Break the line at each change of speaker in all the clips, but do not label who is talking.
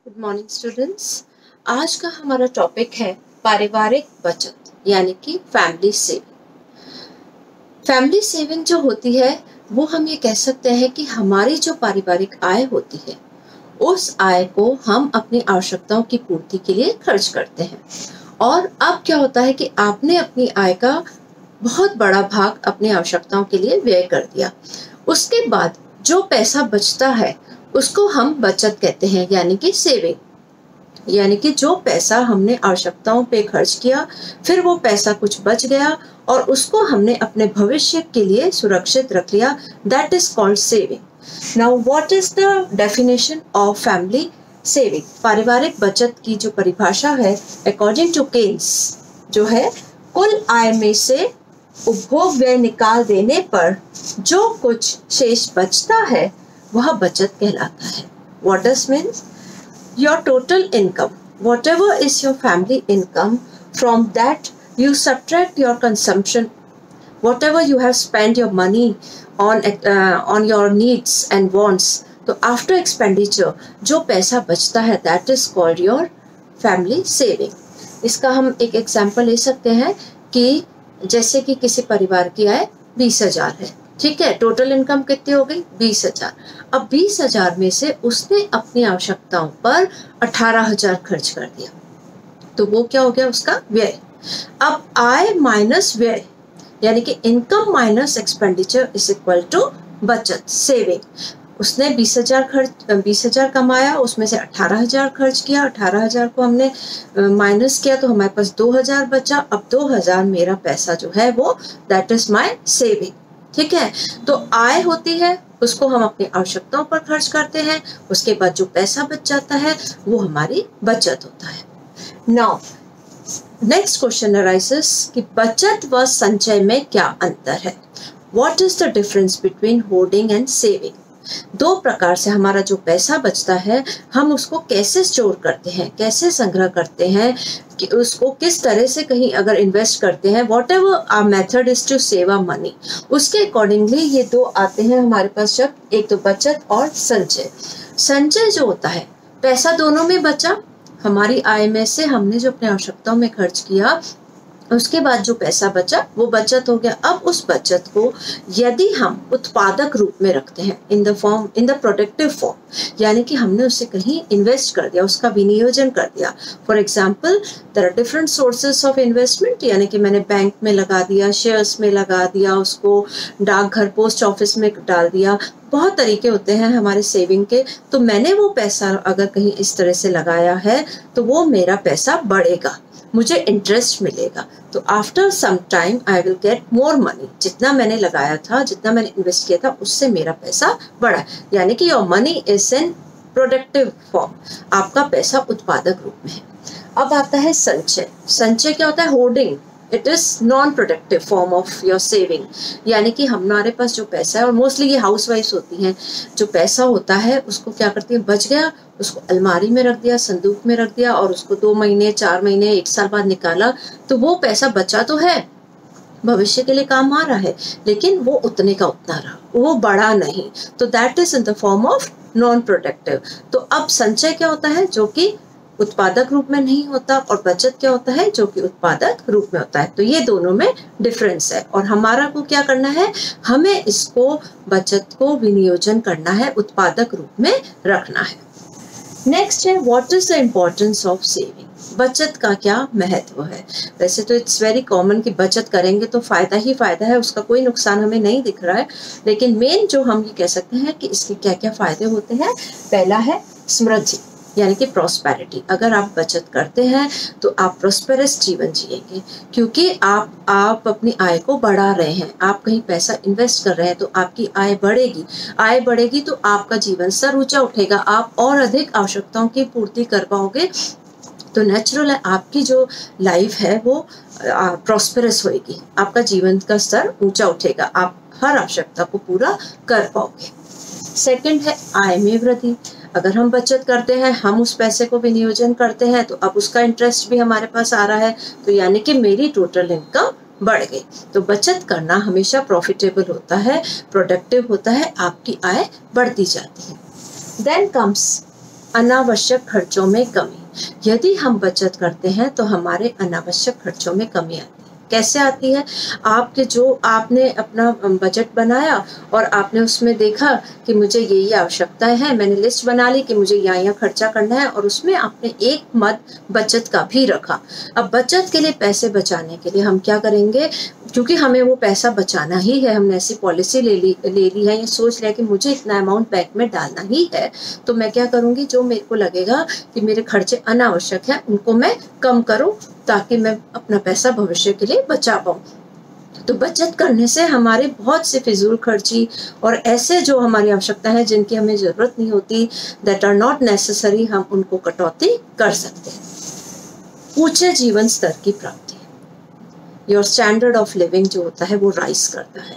Good morning students. आज का हमारा टॉपिक है पारिवारिक बचत यानी कि फैमिली सेविंग। फैमिली सेविंग जो होती है वो हम ये कह सकते हैं कि हमारी जो पारिवारिक आय होती है उस आय को हम अपनी आवश्यकताओं की पूर्ति के लिए खर्च करते हैं। और अब क्या होता है कि आपने अपनी आय का बहुत बड़ा भाग अपनी आवश्यकताओं के लिए व्यय कर दिया। उसके बाद जो पैसा बचता है उसको हम बचत कहते हैं यानी कि सेविंग। यानी कि जो पैसा हमने आवश्यकताओं पे खर्च किया फिर वो पैसा कुछ बच गया और उसको हमने अपने भविष्य के लिए सुरक्षित रख लिया, that is called saving. Now what is the definition of family saving? पारिवारिक बचत की जो परिभाषा है अकॉर्डिंग टू केन्स जो है कुल आय में से उपभोग व्यय निकाल देने पर जो कुछ शेष बचता है वह बचत कहलाता है। What does means? Your total income, whatever is your family income, from that you subtract your consumption, whatever you have spent your money on your needs and wants. तो after expenditure जो पैसा बचता है that is called your family saving. इसका हम एक example ले सकते हैं कि जैसे कि किसी परिवार की आय 20,000 है, ठीक है, टोटल इनकम कितनी हो गई 20,000। अब 20,000 में से उसने अपनी आवश्यकताओं पर 18,000 खर्च कर दिया, तो वो क्या हो गया उसका व्यय। अब आय माइनस व्यय यानी कि income minus expenditure is equal to बचत, सेविंग। उसने 20,000 कमाया, उसमें से 18,000 खर्च किया, 18,000 को हमने माइनस किया तो हमारे पास 2,000 बचा। अब 2,000 मेरा पैसा जो है वो दैट इज माय सेविंग, ठीक है। तो आय होती है उसको हम अपनी आवश्यकताओं पर खर्च करते हैं, उसके बाद जो पैसा बच जाता है वो हमारी बचत होता है। नाउ नेक्स्ट क्वेश्चन अराइजेस कि बचत व संचय में क्या अंतर है? What is the difference between hoarding and saving? दो प्रकार से हमारा जो पैसा बचता है हम उसको कैसे स्टोर करते हैं, कैसे संग्रह करते हैं, कि उसको किस तरह से कहीं अगर इन्वेस्ट करते हैं, whatever our method is to save our money, उसके अकॉर्डिंगली ये दो आते हैं हमारे पास शब्द, एक तो बचत और संचय। संचय जो होता है पैसा दोनों में बचा, हमारी आय में से हमने जो अपनी आवश्यकताओं में खर्च किया उसके बाद जो पैसा बचा वो बचत हो गया। अब उस बचत को यदि हम उत्पादक रूप में रखते हैं इन द प्रोडक्टिव फॉर्म, यानी कि हमने उसे कहीं इन्वेस्ट कर दिया, उसका विनियोजन कर दिया। For example there are different sources of investment, यानी कि मैंने बैंक में लगा दिया, शेयर्स में लगा दिया, उसको डाकघर पोस्ट ऑफिस में डाल दिया, बहुत तरीके होते हैं हमारे सेविंग के। तो मैंने वो पैसा अगर कहीं इस तरह से लगाया है तो वो मेरा पैसा बढ़ेगा, मुझे इंटरेस्ट मिलेगा, तो after some time I will get more money. जितना मैंने लगाया था, जितना मैंने इन्वेस्ट किया था उससे मेरा पैसा बढ़ा, यानी कि your money is in productive form, आपका पैसा उत्पादक रूप में है। अब आता है संचय। संचय क्या होता है? Hoarding, it is non productive form of your saving, यानी कि हमारे पास जो पैसा है, और मोस्टली ये हाउस वाइफ्स होती हैं, जो पैसा होता है उसको क्या करती है, बच गया उसको अलमारी में रख दिया, संदूक में रख दिया, और उसको 2 महीने 4 महीने 1 साल बाद निकाला तो वो पैसा बचा तो है, भविष्य के लिए काम आ रहा है, लेकिन वो उतने का उतना रहा, वो बढ़ा नहीं, तो that is in the form of non productive. तो अब संचय क्या होता है? जो कि उत्पादक रूप में नहीं होता, और बचत क्या होता है? जो कि उत्पादक रूप में होता है। तो ये दोनों में डिफरेंस है, और हमारा को क्या करना है, हमें इसको बचत को विनियोजन करना है, उत्पादक रूप में रखना है। नेक्स्ट है what is the importance of saving? बचत का क्या महत्व है? वैसे तो इट्स वेरी कॉमन कि बचत करेंगे तो फायदा ही फायदा है, उसका कोई नुकसान हमें नहीं दिख रहा है, लेकिन मेन जो हम ये कह सकते हैं कि इसके क्या क्या फायदे होते हैं। पहला है समृद्धि यानी कि प्रॉस्पेरिटी। अगर आप बचत करते हैं तो आप प्रॉस्पेरस जीवन जिएंगे, क्योंकि आप अपनी आय को बढ़ा रहे हैं, आप कहीं पैसा इन्वेस्ट कर रहे हैं तो आपकी आय बढ़ेगी, आय बढ़ेगी तो आपका जीवन स्तर ऊंचा उठेगा, आप और अधिक आवश्यकताओं की पूर्ति कर पाओगे, तो नेचुरल है आपकी जो लाइफ है वो प्रॉस्पेरस होएगी, आपका जीवन का स्तर ऊंचा उठेगा, आप हर आवश्यकता को पूरा कर पाओगे। सेकंड है आय में वृद्धि। अगर हम बचत करते हैं, हम उस पैसे को विनियोजन करते हैं, तो अब उसका इंटरेस्ट भी हमारे पास आ रहा है, तो यानी कि मेरी टोटल इनकम बढ़ गई। तो बचत करना हमेशा प्रॉफिटेबल होता है, प्रोडक्टिव होता है, आपकी आय बढ़ती जाती है। देन कम्स अनावश्यक खर्चों में कमी। यदि हम बचत करते हैं तो हमारे अनावश्यक खर्चों में कमी आती है। कैसे आती है? आपके जो आपने अपना बजट बनाया और आपने उसमें देखा कि मुझे ये आवश्यकताएं हैं, मैंने लिस्ट बना ली कि मुझे यहाँ खर्चा करना है, और उसमें आपने एक मद बचत का भी रखा। अब बचत के लिए, पैसे बचाने के लिए हम क्या करेंगे? क्योंकि हमें वो पैसा बचाना ही है, हमने ऐसी पॉलिसी ले ली है, ये सोच लिया कि मुझे इतना अमाउंट बैंक में डालना ही है, तो मैं क्या करूंगी? जो मेरे को लगेगा कि मेरे खर्चे अनावश्यक हैं उनको मैं कम करूं, ताकि मैं अपना पैसा भविष्य के लिए बचा पाऊं। तो बचत करने से हमारे बहुत से फिजूल खर्ची और ऐसे जो हमारी आवश्यकता है जिनकी हमें जरूरत नहीं होती, दैट आर नॉट नेसेसरी, हम उनको कटौती कर सकते हैं। ऊंचे जीवन स्तर की प्राप्ति, योर स्टैंडर्ड ऑफ लिविंग जो होता है वो राइज करता है।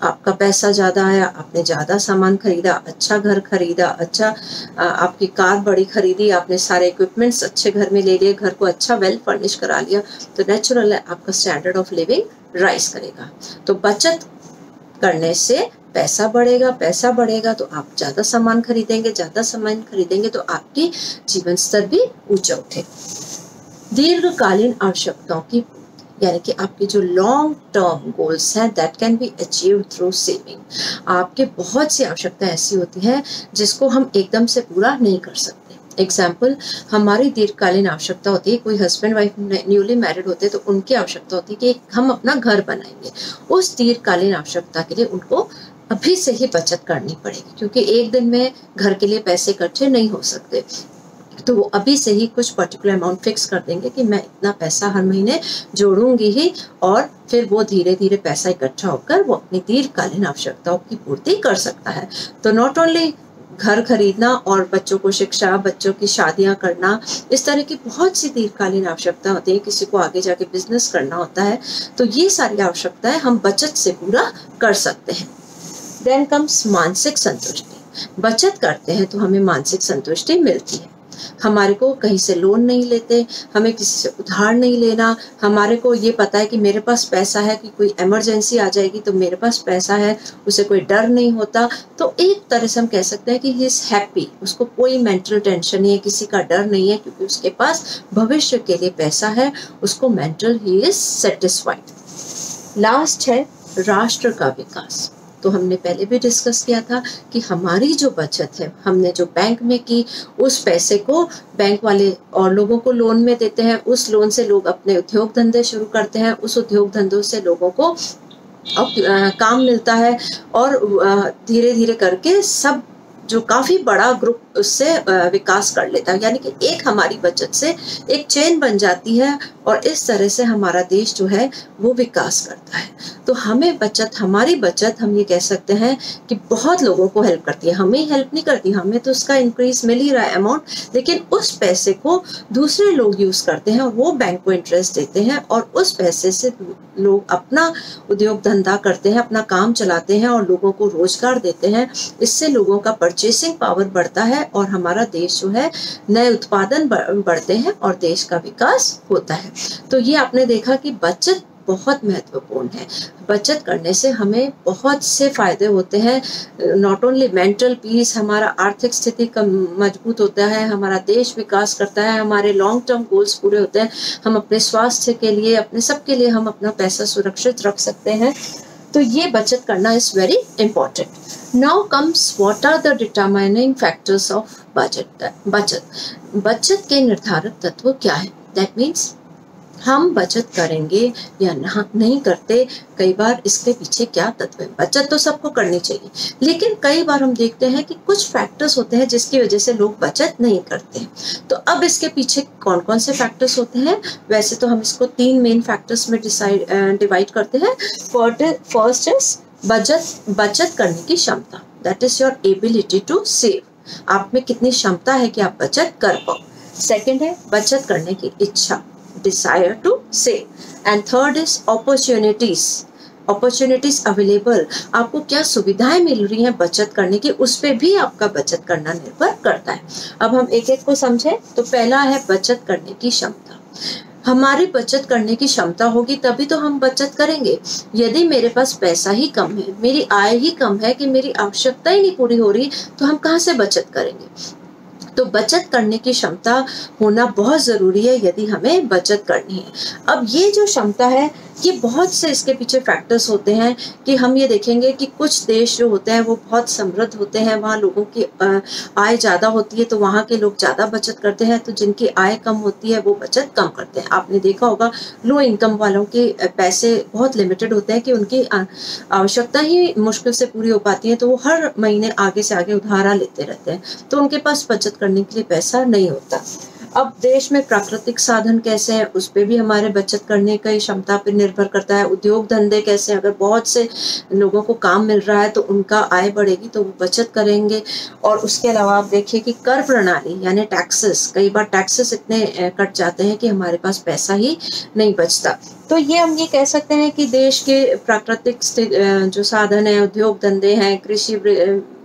आपका पैसा ज्यादा आया, आपने ज्यादा सामान खरीदा, अच्छा घर खरीदा, अच्छा आपकी कार बड़ी खरीदी, आपने सारे इक्विपमेंट्स अच्छे घर में ले लिए, घर को अच्छा वेल फर्निश करा लिया, तो नेचुरल है आपका स्टैंडर्ड ऑफ लिविंग राइज करेगा। तो बचत करने से पैसा बढ़ेगा, पैसा बढ़ेगा तो आप ज्यादा सामान खरीदेंगे, ज्यादा सामान खरीदेंगे तो आपकी जीवन स्तर भी ऊंचा उठेगा। दीर्घकालीन आवश्यकताओं की, यानी कि आपके जो लॉन्ग टर्म गोल्स हैं, that can be achieved through saving. आपके बहुत सी आवश्यकताएं ऐसी होती हैं जिसको हम एकदम से पूरा नहीं कर सकते। एग्जाम्पल, हमारी दीर्घकालीन आवश्यकता होती है, कोई हस्बैंड वाइफ न्यूली मैरिड होते हैं तो उनकी आवश्यकता होती है कि हम अपना घर बनाएंगे। उस दीर्घकालीन आवश्यकता के लिए उनको अभी से ही बचत करनी पड़ेगी, क्योंकि एक दिन में घर के लिए पैसे इकट्ठे नहीं हो सकते। तो वो अभी से ही कुछ पर्टिकुलर अमाउंट फिक्स कर देंगे कि मैं इतना पैसा हर महीने जोड़ूंगी ही, और फिर वो धीरे धीरे पैसा इकट्ठा होकर वो अपनी दीर्घकालीन आवश्यकताओं की पूर्ति कर सकता है। तो नॉट ओनली घर खरीदना और बच्चों को शिक्षा, बच्चों की शादियां करना, इस तरह की बहुत सी दीर्घकालीन आवश्यकता होती है। किसी को आगे जाके बिजनेस करना होता है, तो ये सारी आवश्यकताएं हम बचत से पूरा कर सकते हैं। देन कम्स मानसिक संतुष्टि। बचत करते हैं तो हमें मानसिक संतुष्टि मिलती है। हमारे को कहीं से लोन नहीं लेते, हमें किसी से उधार नहीं लेना, हमारे को ये पता है कि मेरे पास पैसा है, कि कोई इमरजेंसी आ जाएगी तो मेरे पास पैसा है, उसे कोई डर नहीं होता। तो एक तरह से हम कह सकते हैं कि ही इज हैप्पी, उसको कोई मेंटल टेंशन नहीं है, किसी का डर नहीं है, क्योंकि उसके पास भविष्य के लिए पैसा है, उसको mental he is satisfied. Last है राष्ट्र का विकास। तो हमने पहले भी डिस्कस किया था कि हमारी जो बचत है, हमने जो बैंक में की, उस पैसे को बैंक वाले और लोगों को लोन में देते हैं, उस लोन से लोग अपने उद्योग धंधे शुरू करते हैं, उस उद्योग धंधों से लोगों को काम मिलता है, और धीरे धीरे करके सब जो काफी बड़ा ग्रुप उससे विकास कर लेता है। यानी कि एक हमारी बचत से एक चेन बन जाती है, और इस तरह से हमारा देश जो है वो विकास करता है। तो हमें बचत, हमारी बचत, हम ये कह सकते हैं कि बहुत लोगों को हेल्प करती है। हमें हेल्प नहीं करती, हमें तो उसका इंक्रीज मिल ही रहा है अमाउंट, लेकिन उस पैसे को दूसरे लोग यूज करते हैं और वो बैंक को इंटरेस्ट देते हैं, और उस पैसे से लोग अपना उद्योग धंधा करते हैं, अपना काम चलाते हैं और लोगों को रोजगार देते हैं। इससे लोगों का परचेसिंग पावर बढ़ता है और हमारा देश जो है नए उत्पादन बढ़ते हैं और देश का विकास होता है। तो ये आपने देखा कि बचत बहुत महत्वपूर्ण है। बचत करने से हमें बहुत से फायदे होते हैं। नॉट ओनली मेंटल पीस, हमारा आर्थिक स्थिति का मजबूत होता है, हमारा देश विकास करता है, हमारे लॉन्ग टर्म गोल्स पूरे होते हैं, हम अपने स्वास्थ्य के लिए, अपने सबके लिए हम अपना पैसा सुरक्षित रख सकते हैं। तो ये बचत करना is very important. Now comes what are the determining factors of बचत के निर्धारक तत्व क्या है? दैट मीन्स हम बचत करेंगे या नहीं करते, कई बार इसके पीछे क्या तत्व है। बचत तो सबको करनी चाहिए, लेकिन कई बार हम देखते हैं कि कुछ फैक्टर्स होते हैं जिसकी वजह से लोग बचत नहीं करते। तो अब इसके पीछे कौन कौन से फैक्टर्स होते हैं? वैसे तो हम इसको 3 मेन फैक्टर्स में डिवाइड करते हैं। फर्स्ट इज बचत करने की क्षमता, that is your ability to save. आप में कितनी क्षमता है कि आप बचत कर पाओ। सेकेंड है बचत करने की इच्छा, desire to save, and third is opportunities available। आपको क्या सुविधाएं मिल रही हैं बचत करने की, उस पे भी आपका बचत करना निर्भर करता है। अब हम एक एक को समझें। तो पहला है बचत करने की क्षमता। हमारी बचत करने की क्षमता होगी तभी तो हम बचत करेंगे। यदि मेरे पास पैसा ही कम है, मेरी आय ही कम है, कि मेरी आवश्यकता ही नहीं पूरी हो रही, तो हम कहाँ से बचत करेंगे? तो बचत करने की क्षमता होना बहुत ज़रूरी है यदि हमें बचत करनी है। अब ये जो क्षमता है, ये बहुत से इसके पीछे फैक्टर्स होते हैं कि हम ये देखेंगे कि कुछ देश जो होते हैं वो बहुत समृद्ध होते हैं, वहाँ लोगों की आय ज़्यादा होती है तो वहाँ के लोग ज़्यादा बचत करते हैं, तो जिनकी आय कम होती है वो बचत कम करते हैं। आपने देखा होगा लो इनकम वालों के पैसे बहुत लिमिटेड होते हैं कि उनकी आवश्यकता ही मुश्किल से पूरी हो पाती है, तो वो हर महीने आगे से आगे उधारा लेते रहते हैं, तो उनके पास बचत करने के लिए पैसा नहीं होता। अब देश में प्राकृतिक साधन कैसे हैं, उस पर भी हमारे बचत करने की क्षमता पर निर्भर करता है। उद्योग धंधे कैसे हैं, अगर बहुत से लोगों को काम मिल रहा है तो उनका आय बढ़ेगी तो वो बचत करेंगे। और उसके अलावा आप देखिए कि कर प्रणाली यानी टैक्सेस, कई बार टैक्सेस इतने कट जाते हैं कि हमारे पास पैसा ही नहीं बचता। तो ये हम ये कह सकते हैं कि देश के प्राकृतिक जो साधन है, उद्योग धंधे हैं, कृषि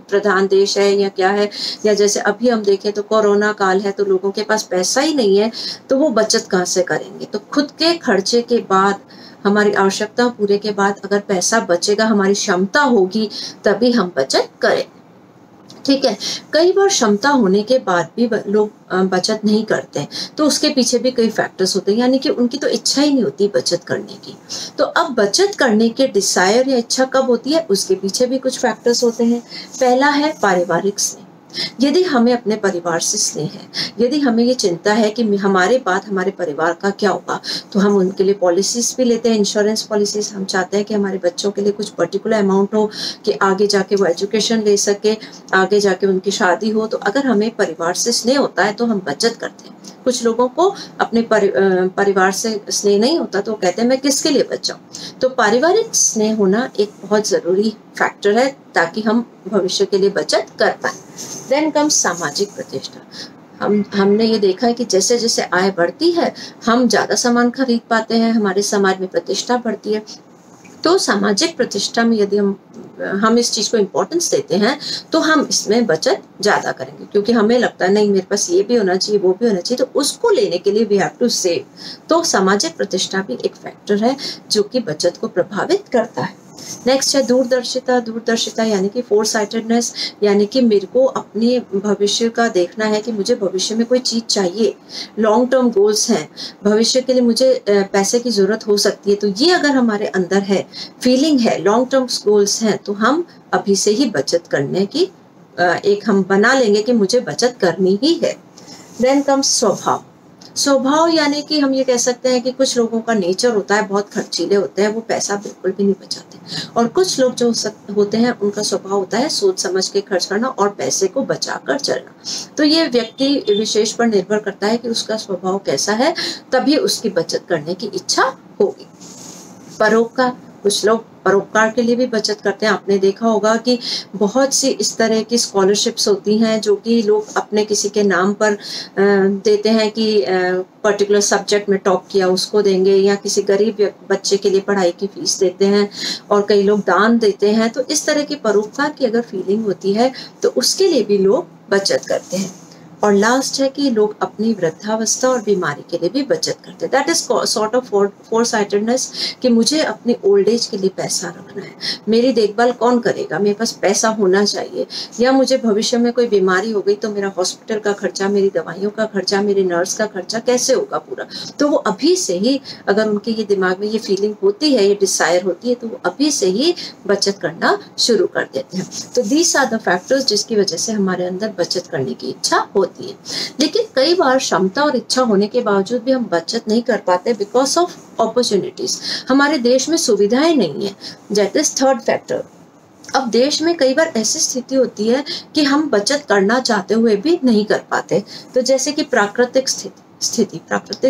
प्रधान देश है या क्या है, या जैसे अभी हम देखें तो कोरोना काल है तो लोगों के पास पैसा ही नहीं है, तो वो बचत कहाँ से करेंगे। तो खुद के खर्चे के बाद, हमारी आवश्यकता पूरे के बाद अगर पैसा बचेगा, हमारी क्षमता होगी, तभी हम बचत करें। ठीक है, कई बार क्षमता होने के बाद भी लोग बचत नहीं करते, तो उसके पीछे भी कई फैक्टर्स होते हैं, यानी कि उनकी तो इच्छा ही नहीं होती बचत करने की। तो अब बचत करने के डिजायर या इच्छा कब होती है, उसके पीछे भी कुछ फैक्टर्स होते हैं। पहला है पारिवारिक स्नेह। यदि हमें अपने परिवार से स्नेह है, यदि हमें ये चिंता है कि हमारे बाद हमारे परिवार का क्या होगा, तो हम उनके लिए पॉलिसीज भी लेते हैं, इंश्योरेंस पॉलिसीज। हम चाहते हैं कि हमारे बच्चों के लिए कुछ पर्टिकुलर अमाउंट हो कि आगे जाके वो एजुकेशन ले सके, आगे जाके उनकी शादी हो। तो अगर हमें परिवार से स्नेह होता है तो हम बचत करते हैं। कुछ लोगों को अपने परिवार से स्नेह नहीं होता तो कहते हैं मैं किसके लिए बचाऊं। तो पारिवारिक स्नेह होना एक बहुत जरूरी फैक्टर है ताकि हम भविष्य के लिए बचत कर पाए। देन कम सामाजिक प्रतिष्ठा। हमने ये देखा है कि जैसे जैसे आय बढ़ती है हम ज्यादा सामान खरीद पाते हैं, हमारे समाज में प्रतिष्ठा बढ़ती है। तो सामाजिक प्रतिष्ठा में यदि हम इस चीज को इम्पोर्टेंस देते हैं तो हम इसमें बचत ज्यादा करेंगे, क्योंकि हमें लगता है नहीं मेरे पास ये भी होना चाहिए, वो भी होना चाहिए, तो उसको लेने के लिए वी हैव टू सेव। तो सामाजिक प्रतिष्ठा भी एक फैक्टर है जो कि बचत को प्रभावित करता है। नेक्स्ट है दूरदर्शिता। दूरदर्शिता यानी कि फोरसाइटेडनेस, यानी कि मेरे को अपने भविष्य का देखना है कि मुझे भविष्य में कोई चीज चाहिए, लॉन्ग टर्म गोल्स हैं, भविष्य के लिए मुझे पैसे की जरूरत हो सकती है। तो ये अगर हमारे अंदर है, फीलिंग है, लॉन्ग टर्म गोल्स हैं, तो हम अभी से ही बचत करने की एक हम बना लेंगे कि मुझे बचत करनी ही है। देन कम्स स्वभाव। स्वभाव यानी कि हम ये कह सकते हैं कि कुछ लोगों का नेचर होता है बहुत खर्चीले होते हैं, वो पैसा बिल्कुल भी नहीं बचाते, और कुछ लोग जो होते हैं उनका स्वभाव होता है सोच समझ के खर्च करना और पैसे को बचा कर चलना। तो ये व्यक्ति विशेष पर निर्भर करता है कि उसका स्वभाव कैसा है, तभी उसकी बचत करने की इच्छा होगी। परोपकार। कुछ लोग परोपकार के लिए भी बचत करते हैं। आपने देखा होगा कि बहुत सी इस तरह की स्कॉलरशिप्स होती हैं जो कि लोग अपने किसी के नाम पर देते हैं कि पर्टिकुलर सब्जेक्ट में टॉप किया उसको देंगे, या किसी गरीब बच्चे के लिए पढ़ाई की फीस देते हैं, और कई लोग दान देते हैं। तो इस तरह की परोपकार की अगर फीलिंग होती है तो उसके लिए भी लोग बचत करते हैं। और लास्ट है कि लोग अपनी वृद्धावस्था और बीमारी के लिए भी बचत करते हैं। दैट इज सॉर्ट ऑफ फोरसाइटेडनेस कि मुझे अपनी ओल्ड एज के लिए पैसा रखना है, मेरी देखभाल कौन करेगा, मेरे पास पैसा होना चाहिए, या मुझे भविष्य में कोई बीमारी हो गई तो मेरा हॉस्पिटल का खर्चा, मेरी दवाइयों का खर्चा, मेरी नर्स का खर्चा कैसे होगा पूरा। तो वो अभी से ही, अगर उनके ये दिमाग में ये फीलिंग होती है, ये डिजायर होती है, तो वो अभी से ही बचत करना शुरू कर देते हैं। तो दीज आर द फैक्टर्स जिसकी वजह से हमारे अंदर बचत करने की इच्छा होती है। लेकिन कई बार क्षमता और इच्छा होने के बावजूद भी हम बचत नहीं कर पाते बिकॉज ऑफ अपॉर्चुनिटीज। हमारे देश में सुविधाएं नहीं है, दैट इज थर्ड फैक्टर। अब देश में कई बार ऐसी स्थिति होती है कि हम बचत करना चाहते हुए भी नहीं कर पाते। तो जैसे कि प्राकृतिक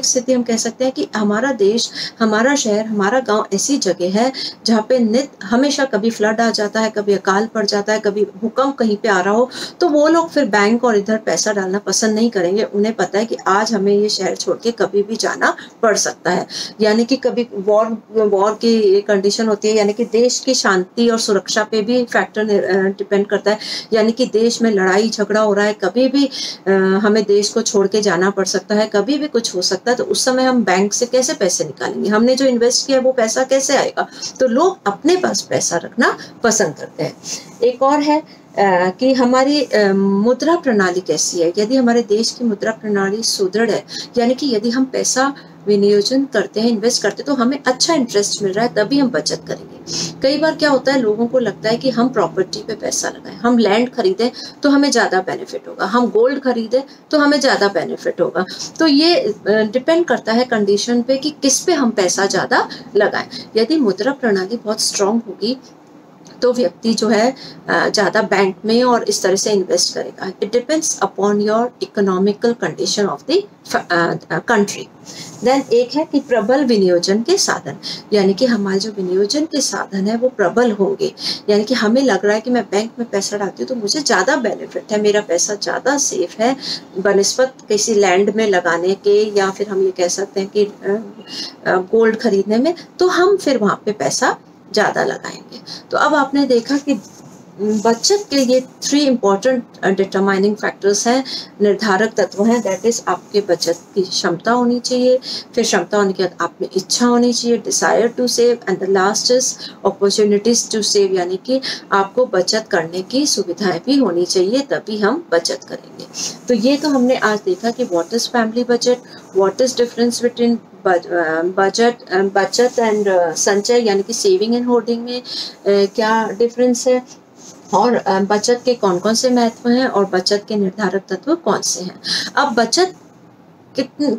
स्थिति हम कह सकते हैं कि हमारा देश, हमारा शहर, हमारा गांव ऐसी जगह है जहाँ पे हमेशा कभी फ्लड आ जाता है, कभी अकाल पड़ जाता है, कभी भूकंप कहीं पे आ रहा हो, तो वो लोग फिर बैंक और इधर पैसा डालना पसंद नहीं करेंगे। उन्हें पता है कि आज हमें ये शहर छोड़ के कभी भी जाना पड़ सकता है, यानी कि कभी वॉर की कंडीशन होती है, यानी कि देश की शांति और सुरक्षा पे भी फैक्टर डिपेंड करता है, यानी कि देश में लड़ाई झगड़ा हो रहा है, कभी भी हमें देश को छोड़ के जाना पड़ सकता है, कभी भी कुछ हो सकता है। तो उस समय हम बैंक से कैसे पैसे निकालेंगे, हमने जो इन्वेस्ट किया वो पैसा कैसे आएगा। तो लोग अपने पास पैसा रखना पसंद करते हैं। एक और है कि हमारी मुद्रा प्रणाली कैसी है। यदि हमारे देश की मुद्रा प्रणाली सुदृढ़ है, यानी कि यदि हम पैसा विनियोजन करते हैं, इन्वेस्ट करते हैं, तो हमें अच्छा इंटरेस्ट मिल रहा है, तभी हम बचत करेंगे। कई बार क्या होता है, लोगों को लगता है कि हम प्रॉपर्टी पे पैसा लगाएं, हम लैंड खरीदें तो हमें ज़्यादा बेनिफिट होगा, हम गोल्ड खरीदें तो हमें ज़्यादा बेनिफिट होगा। तो ये डिपेंड करता है कंडीशन पे कि किस पे हम पैसा ज़्यादा लगाएं। यदि मुद्रा प्रणाली बहुत स्ट्रांग होगी तो व्यक्ति जो है ज़्यादा बैंक में और इस तरह से इन्वेस्ट करेगा। It depends upon your economical condition of the country. Then एक है कि प्रबल विनियोजन के साधन, यानी कि हमारे जो विनियोजन के साधन है वो प्रबल होंगे, यानी कि हमें लग रहा है कि मैं बैंक में पैसा डालती हूँ तो मुझे ज़्यादा बेनिफिट है, मेरा पैसा ज़्यादा सेफ है बनिस्बत किसी लैंड में लगाने के, या फिर हम ये कह सकते हैं कि गोल्ड खरीदने में, तो हम फिर वहाँ पे पैसा ज़्यादा लगाएंगे। तो अब आपने देखा कि बचत के ये 3 इम्पॉर्टेंट डिटरमाइनिंग फैक्टर्स हैं, निर्धारक तत्व हैं। दैट इज आपके बचत की क्षमता होनी चाहिए, फिर क्षमता होने के बाद आप में इच्छा होनी चाहिए, desire to save, and the last is opportunities to save, यानी कि आपको बचत करने की सुविधाएं भी होनी चाहिए, तभी हम बचत करेंगे। तो ये तो हमने आज देखा कि what is family budget, what is difference between बचत एंड संचय, यानी कि सेविंग एंड होल्डिंग में क्या डिफरेंस है, और बचत के कौन कौन से महत्व हैं, और बचत के निर्धारक तत्व कौन से हैं। अब बचत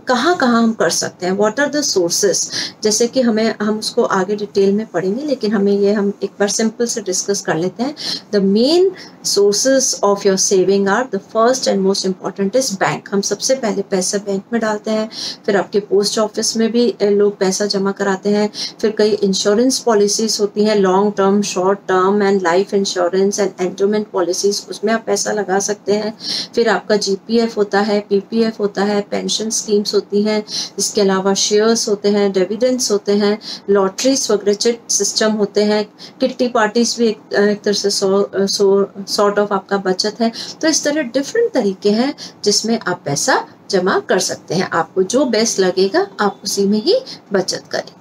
कहाँ हम कर सकते हैं, व्हाट आर द सोर्सेस, जैसे कि हम उसको आगे डिटेल में पढ़ेंगे, लेकिन हम एक बार सिंपल से डिस्कस कर लेते हैं। The main sources of your saving are, the first and most important is bank. हम सबसे पहले पैसा बैंक में डालते हैं, फिर आपके पोस्ट ऑफिस में भी लोग पैसा जमा कराते हैं, फिर कई इंश्योरेंस पॉलिसीज होती हैं, long term, short term and life insurance and endowment policies, उसमें आप पैसा लगा सकते हैं। फिर आपका GPF होता है, PPF होता है, पेंशन स्कीम्स होती हैं, इसके अलावा शेयर्स होते हैं, डिविडेंड्स होते हैं, लॉटरीज वगैरह, चिट सिस्टम होते हैं, किट्टी पार्टीज भी एक तरह से सॉर्ट ऑफ आपका बचत है। तो इस तरह डिफरेंट तरीके हैं जिसमें आप पैसा जमा कर सकते हैं, आपको जो बेस्ट लगेगा आप उसी में ही बचत करें।